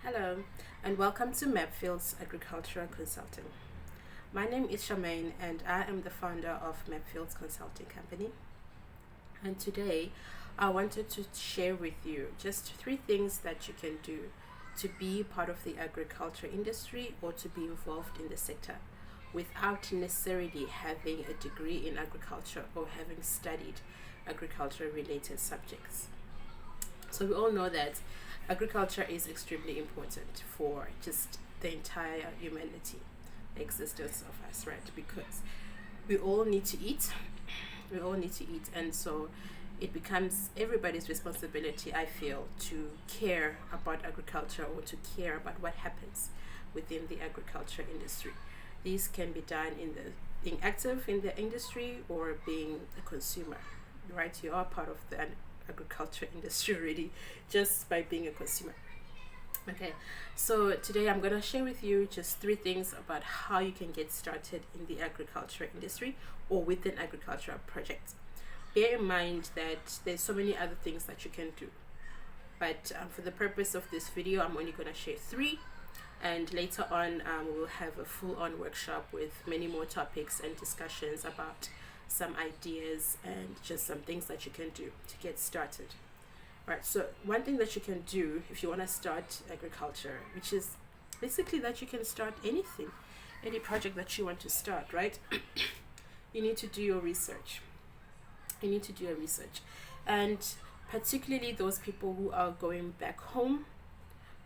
Hello, and welcome to Mapfields Agricultural Consulting. My name is Charmaine, and I am the founder of Mapfields Consulting Company. And today, I wanted to share with you just three things that you can do to be part of the agriculture industry or to be involved in the sector without necessarily having a degree in agriculture or having studied agriculture related subjects. So we all know that agriculture is extremely important for just the entire humanity, the existence of us, right? Because we all need to eat. We all need to eat, and so it becomes everybody's responsibility, I feel, to care about agriculture or to care about what happens within the agriculture industry. These can be done in the being active in the industry or being a consumer, right? You are part of the agriculture industry already just by being a consumer. Okay, so today I'm gonna share with you just three things about how you can get started in the agriculture industry or with an agricultural project. Bear in mind that there's so many other things that you can do, but for the purpose of this video, I'm only gonna share three. And later on, we'll have a full-on workshop with many more topics and discussions about some ideas and just some things that you can do to get started. Right, so one thing that you can do if you want to start agriculture, which is basically that you can start anything, any project that you want to start, right? You need to do your research. You need to do your research. And particularly those people who are going back home,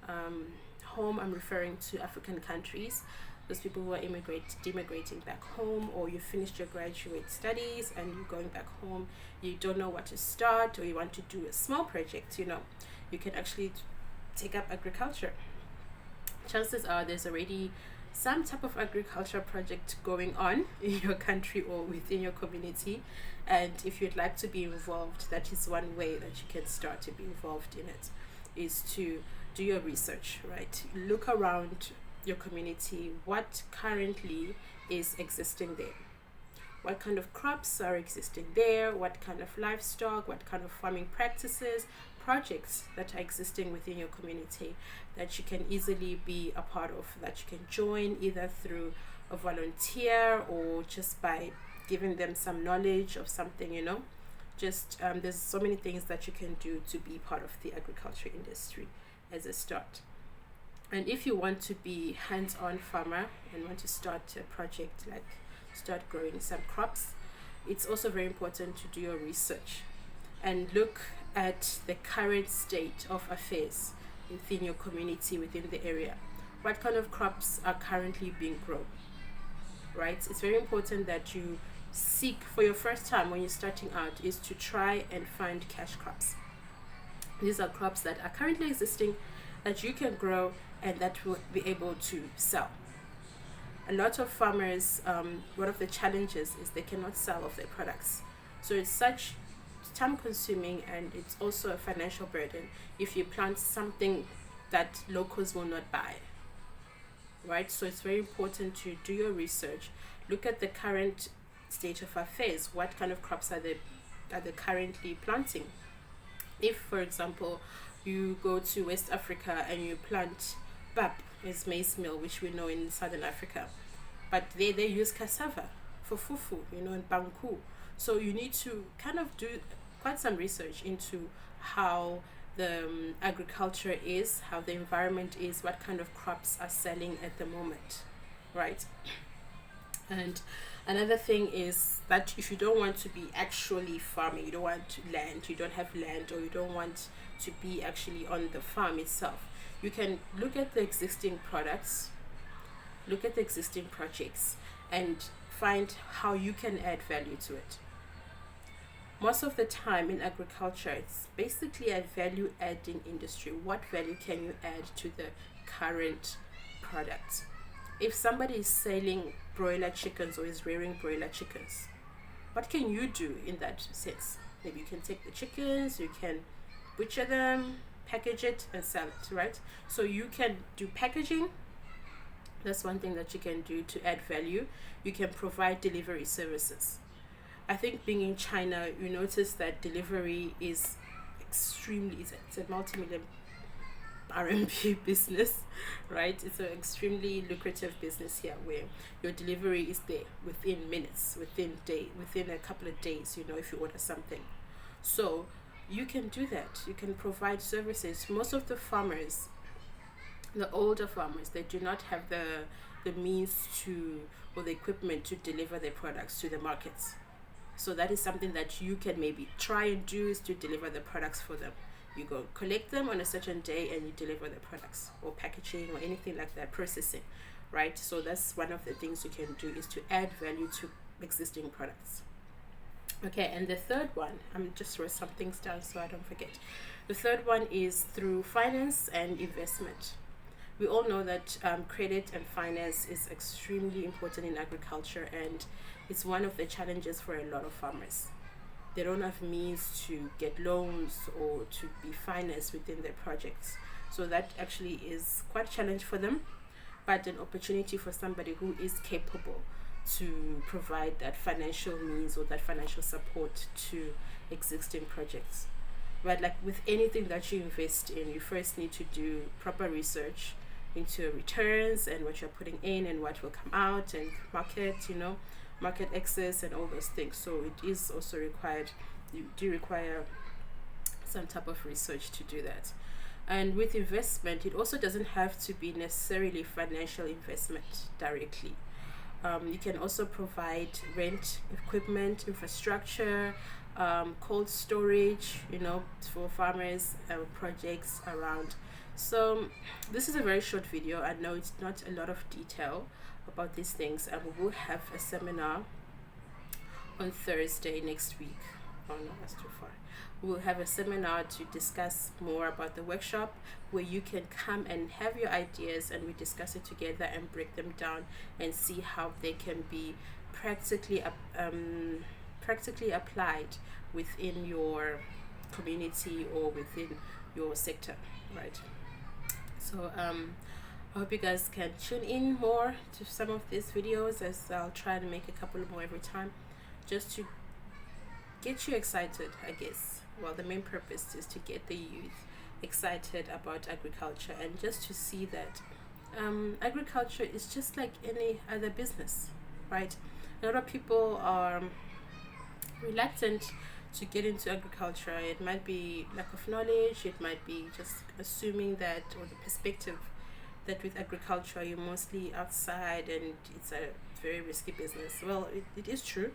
I'm referring to African countries, those people who are immigrating back home, or you finished your graduate studies and you're going back home, you don't know what to start, or you want to do a small project, you can actually take up agriculture. Chances are there's already some type of agriculture project going on in your country or within your community, and if you'd like to be involved, that is one way that you can start to be involved in it, is to do your research, right? Look around your community, what currently is existing there, what kind of crops are existing there, what kind of livestock, what kind of farming practices, projects that are existing within your community that you can easily be a part of, that you can join either through a volunteer or just by giving them some knowledge of something, just there's so many things that you can do to be part of the agriculture industry as a start. And if you want to be hands-on farmer and want to start a project, like start growing some crops, it's also very important to do your research and look at the current state of affairs within your community, within the area. What kind of crops are currently being grown, right? It's very important that you seek, for your first time when you're starting out, is to try and find cash crops. These are crops that are currently existing that you can grow and that will be able to sell. A lot of farmers, one of the challenges is they cannot sell off their products. So it's such time consuming, and it's also a financial burden if you plant something that locals will not buy, right? So it's very important to do your research, look at the current state of affairs, what kind of crops are they currently planting. If, for example, you go to West Africa and you plant pap, is maize meal, which we know in Southern Africa, but they use cassava for fufu, in Banku. So you need to kind of do quite some research into how the agriculture is, how the environment is, what kind of crops are selling at the moment, right? And another thing is that if you don't want to be actually farming, you don't have land, or you don't want to be actually on the farm itself, you can look at the existing products, look at the existing projects, and find how you can add value to it. Most of the time in agriculture, it's basically a value adding industry. What value can you add to the current product? If somebody is selling broiler chickens or is rearing broiler chickens, what can you do in that sense? Maybe you can take the chickens, you can butcher them, package it, and sell it, right? So you can do packaging. That's one thing that you can do to add value. You can provide delivery services. I think being in China, you notice that delivery is it's a multi-million R&B business, right? It's an extremely lucrative business here where your delivery is there within minutes, within a couple of days, if you order something. So you can do that. You can provide services. Most of the farmers, the older farmers, they do not have the means to, or the equipment to deliver their products to the markets. So that is something that you can maybe try and do, is to deliver the products for them. You go collect them on a certain day and you deliver the products, or packaging or anything like that, processing, right? So that's one of the things you can do, is to add value to existing products. Okay, and the third one, I'm just wrote some things down so I don't forget. The third one is through finance and investment. We all know that credit and finance is extremely important in agriculture, and it's one of the challenges for a lot of farmers. They don't have means to get loans or to be financed within their projects. So that actually is quite a challenge for them, but an opportunity for somebody who is capable to provide that financial means or that financial support to existing projects. But like with anything that you invest in, you first need to do proper research into returns and what you're putting in and what will come out, and market access and all those things. So it is also required, you do require some type of research to do that. And with investment, it also doesn't have to be necessarily financial investment directly. You can also provide rent, equipment, infrastructure, cold storage, for farmers, projects around. So this is a very short video. I know it's not a lot of detail about these things, and we will have a seminar on Thursday next week. Oh no, that's too far. We'll have a seminar to discuss more about the workshop, where you can come and have your ideas and we discuss it together and break them down and see how they can be practically applied within your community or within your sector, right? So I hope you guys can tune in more to some of these videos, as I'll try to make a couple more every time, just to get you excited, I guess. Well, the main purpose is to get the youth excited about agriculture, and just to see that agriculture is just like any other business, right? A lot of people are reluctant to get into agriculture. It might be lack of knowledge, it might be just assuming that, or the perspective that with agriculture you're mostly outside and it's a very risky business. Well, it is true,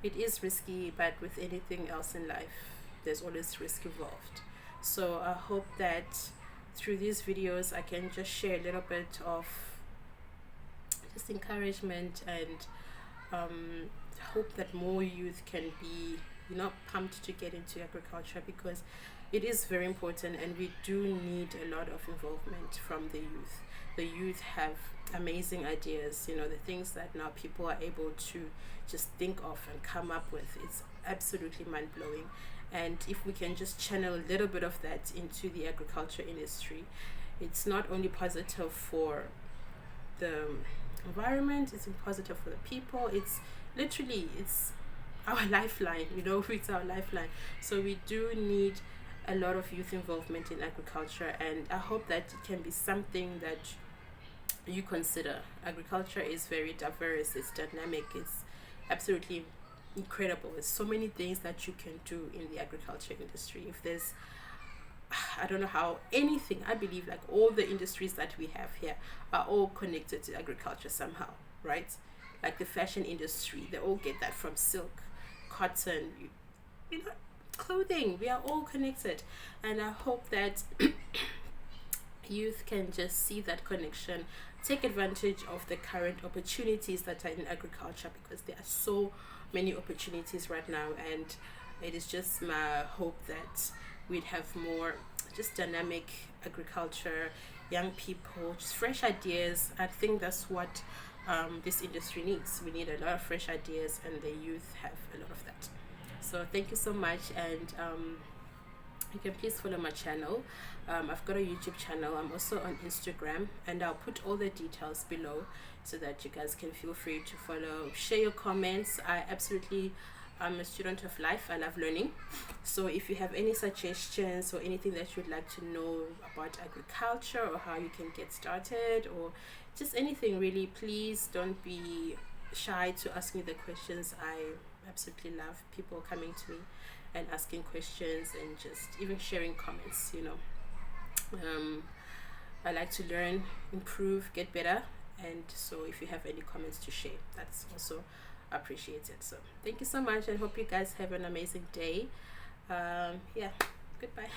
it is risky, but with anything else in life there's always risk involved. So I hope that through these videos I can just share a little bit of just encouragement, and hope that more youth can be pumped to get into agriculture, because it is very important and we do need a lot of involvement from the youth. The youth have amazing ideas, the things that now people are able to just think of and come up with. It's absolutely mind-blowing. And if we can just channel a little bit of that into the agriculture industry, it's not only positive for the environment, it's positive for the people. It's literally, it's our lifeline, it's our lifeline. So we do need a lot of youth involvement in agriculture, and I hope that it can be something that you consider. Agriculture is very diverse, it's dynamic, it's absolutely incredible. There's so many things that you can do in the agriculture industry. If there's, I don't know how anything, I believe like all the industries that we have here are all connected to agriculture somehow, right? Like the fashion industry, they all get that from silk, cotton, clothing. We are all connected, and I hope that youth can just see that connection, take advantage of the current opportunities that are in agriculture, because there are so many opportunities right now, and it is just my hope that we'd have more just dynamic agriculture, young people, just fresh ideas. I think that's what this industry needs. We need a lot of fresh ideas, and the youth have a lot of that. So thank you so much, and you can please follow my channel. I've got a YouTube channel. I'm also on Instagram, and I'll put all the details below so that you guys can feel free to follow. Share your comments. I absolutely I'm a student of life. I love learning. So if you have any suggestions or anything that you'd like to know about agriculture or how you can get started or just anything really, please don't be shy to ask me the questions. I absolutely love people coming to me and asking questions and just even sharing comments, I like to learn, improve, get better. And so if you have any comments to share, that's also appreciated. So thank you so much and hope you guys have an amazing day. Yeah, goodbye.